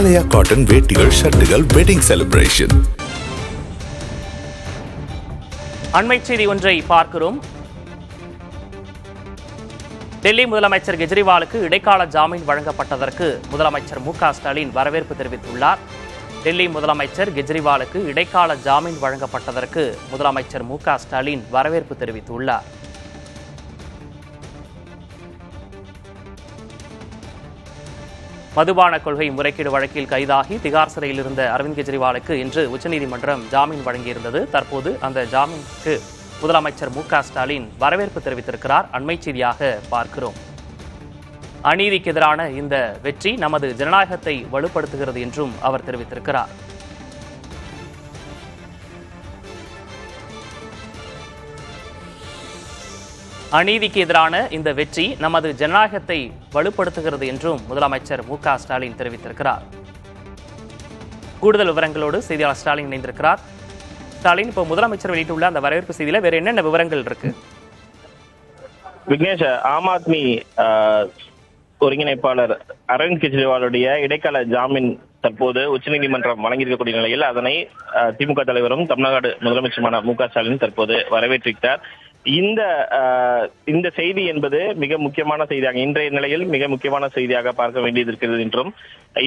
ஆலயா cotton வேட்டிகள் ஷர்ட்டுகள் wedding celebration. அண்மை செய்தி ஒன்றை பார்க்கிறோம். டெல்லி முதலமைச்சர் கெஜ்ரிவாலுக்கு இடைக்கால ஜாமீன் வழங்கப்பட்டதற்கு முதலமைச்சர் மு.க.ஸ்டாலின் வரவேற்பு தெரிவித்துள்ளார். டெல்லி முதலமைச்சர் கெஜ்ரிவாலுக்கு இடைக்கால ஜாமீன் வழங்கப்பட்டதற்கு முதலமைச்சர் மு.க.ஸ்டாலின் வரவேற்பு தெரிவித்துள்ளார். மதுபான கொள்கை முறைகேடு வழக்கில் கைதாகி திகார் சிறையில் இருந்த அரவிந்த் கெஜ்ரிவாலுக்கு இன்று உச்சநீதிமன்றம் ஜாமீன் வழங்கியிருந்தது. தற்போது அந்த ஜாமீனுக்கு முதலமைச்சர் மு.க.ஸ்டாலின் வரவேற்பு தெரிவித்திருக்கிறார். அண்மை செய்தியாக பார்க்கிறோம். அநீதிக்கு எதிரான இந்த வெற்றி நமது ஜனநாயகத்தை வலுப்படுத்துகிறது என்றும் அவர் தெரிவித்திருக்கிறார். அநீதிக்கு எதிரான இந்த வெற்றி நமது ஜனநாயகத்தை வலுப்படுத்துகிறது என்றும் முதலமைச்சர் மு.க.ஸ்டாலின் தெரிவித்திருக்கிறார். கூடுதல் விவரங்களோடு செய்தியாளர் ஸ்டாலின் இணைந்திருக்கிறார். ஸ்டாலின், இப்போ முதலமைச்சர் வெளியிட்டுள்ள அந்த வரவேற்பு செய்தியில வேற என்னென்ன விவரங்கள் இருக்கு? விக்னேஷ், ஆம் ஆத்மி ஒருங்கிணைப்பாளர் அரவிந்த் கெஜ்ரிவாலுடைய இடைக்கால ஜாமீன் தற்போது உச்சநீதிமன்றம் வழங்கியிருக்கக்கூடிய நிலையில் அதனை திமுக தலைவரும் தமிழ்நாடு முதலமைச்சருமான மு.க.ஸ்டாலின் தற்போது வரவேற்றிருக்கிறார். இந்த செய்தி என்பது மிக முக்கியமான செய்தியாக இன்றைய நிலையில் மிக முக்கியமான செய்தியாக பார்க்க வேண்டியது இருக்கிறது என்றும்,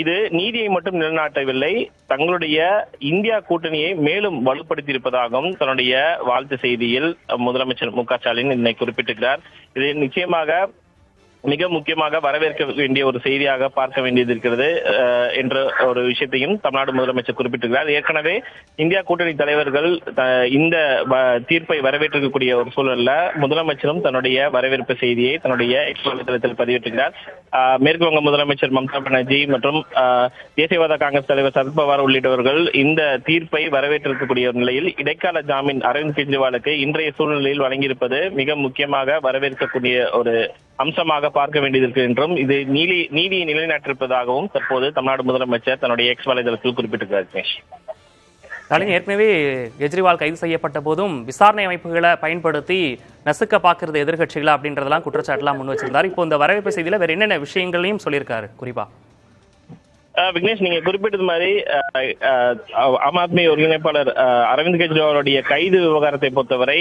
இது நீதியை மட்டும் நிலைநாட்டவில்லை, தங்களுடைய இந்தியா கூட்டணியை மேலும் வலுப்படுத்தி இருப்பதாகவும் தன்னுடைய வாழ்த்து செய்தியில் முதலமைச்சர் மு.க.ஸ்டாலின் இதனை குறிப்பிட்டிருக்கிறார். இது நிச்சயமாக மிக முக்கியமாக வரவேற்க வேண்டிய ஒரு செய்தியாக பார்க்க வேண்டியது இருக்கிறது என்ற ஒரு விஷயத்தையும் தமிழ்நாடு முதலமைச்சர் குறிப்பிட்டிருக்கிறார். ஏற்கனவே இந்தியா கூட்டணி தலைவர்கள் இந்த தீர்ப்பை வரவேற்றிருக்கக்கூடிய ஒரு சூழல்ல முதலமைச்சரும் தன்னுடைய வரவேற்பு செய்தியை தன்னுடைய எக்ஸ் வலைதளத்தில் பதிவிட்டிருக்கிறார். மேற்கு வங்க முதலமைச்சர் மம்தா பானர்ஜி மற்றும் தேசியவாத காங்கிரஸ் தலைவர் சரத்பவார் உள்ளிட்டவர்கள் இந்த தீர்ப்பை வரவேற்றிருக்கக்கூடிய நிலையில் இடைக்கால ஜாமீன் அரவிந்த் கெஜ்ரிவாலுக்கு இன்றைய சூழ்நிலையில் வழங்கியிருப்பது மிக முக்கியமாக வரவேற்கக்கூடிய ஒரு அம்சமாக பார்க்க வேண்டியது என்றும், இது நீதியை நிலைநாட்டிருப்பதாகவும் தற்போது தமிழ்நாடு முதலமைச்சர் தன்னுடைய எக்ஸ் வலைதளத்தில் குறிப்பிட்டிருக்கிறார். ஏற்கனவே கெஜ்ரிவால் கைது செய்யப்பட்ட போதும் விசாரணை அமைப்புகளை பயன்படுத்தி நசுக்க பார்க்கிறது எதிர்கட்சிகளா அப்படின்றதெல்லாம் குற்றச்சாட்டுலாம் முன் வச்சிருந்தார். இப்போ இந்த வரவேற்பு செய்தியில வேற என்னென்ன விஷயங்களையும் சொல்லியிருக்காரு குறிப்பா? விக்னேஷ், நீங்க குறிப்பிட்டது மாதிரி ஆம் ஆத்மி ஒருங்கிணைப்பாளர் அரவிந்த் கெஜ்ரிவாலுடைய கைது விவகாரத்தை பொறுத்தவரை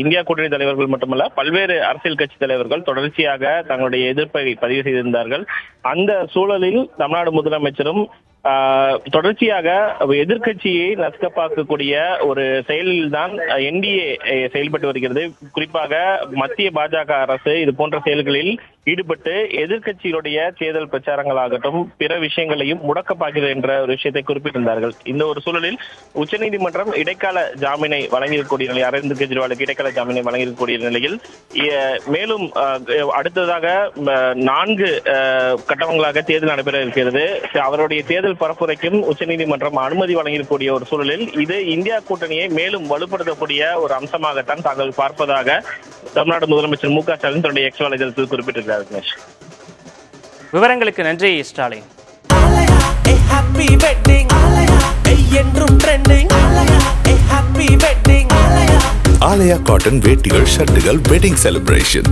இந்தியா கூட்டணி தலைவர்கள் மட்டுமல்ல பல்வேறு அரசியல் கட்சி தலைவர்கள் தொடர்ச்சியாக தங்களுடைய எதிர்ப்பை பதிவு செய்திருந்தார்கள். அந்த சூழலில் தமிழ்நாடு முதலமைச்சரும் தொடர்ச்சியாக எதிர்கட்சியை நசுக்க பார்க்கக்கூடிய ஒரு செயலில் தான் என்டிஏ செயல்பட்டு வருகிறது. குறிப்பாக மத்திய பாஜக அரசு இது போன்ற செயல்களில் ஈடுபட்டு எதிர்கட்சிகளுடைய தேர்தல் பிரச்சாரங்களாகட்டும் பிற விஷயங்களையும் முடக்க பார்க்கிறது என்ற ஒரு விஷயத்தை குறிப்பிட்டிருந்தார்கள். இந்த ஒரு சூழலில் உச்சநீதிமன்றம் இடைக்கால ஜாமீனை வழங்கியிருக்கக்கூடிய நிலை, அரவிந்த் கெஜ்ரிவாலுக்கு இடைக்கால ஜாமீனை வழங்கியிருக்கக்கூடிய நிலையில் மேலும் அடுத்ததாக 4 கட்டங்களாக தேர்தல் நடைபெற இருக்கிறது. அவருடைய தேர்தல் பரப்புரைக்கும் உச்சநீதிமன்றம் அனுமதி வழங்கியிருக்கக்கூடிய ஒரு சூழலில் இது இந்தியா கூட்டணியை மேலும் வலுப்படுத்தக்கூடிய ஒரு அம்சமாகத்தான் தாங்கள் பார்ப்பதாக தமிழ்நாடு முதலமைச்சர் மு.க.ஸ்டாலின் தன்னுடைய எக்ஸ் வலைதளத்தில் குறிப்பிட்டிருக்கிறார். விவரங்களுக்கு நன்றி ஸ்டாலின். ஆலயா காட்டன் வேட்டிகள் ஷர்ட்டுகள் வெட்டிங் செலிப்ரேஷன்.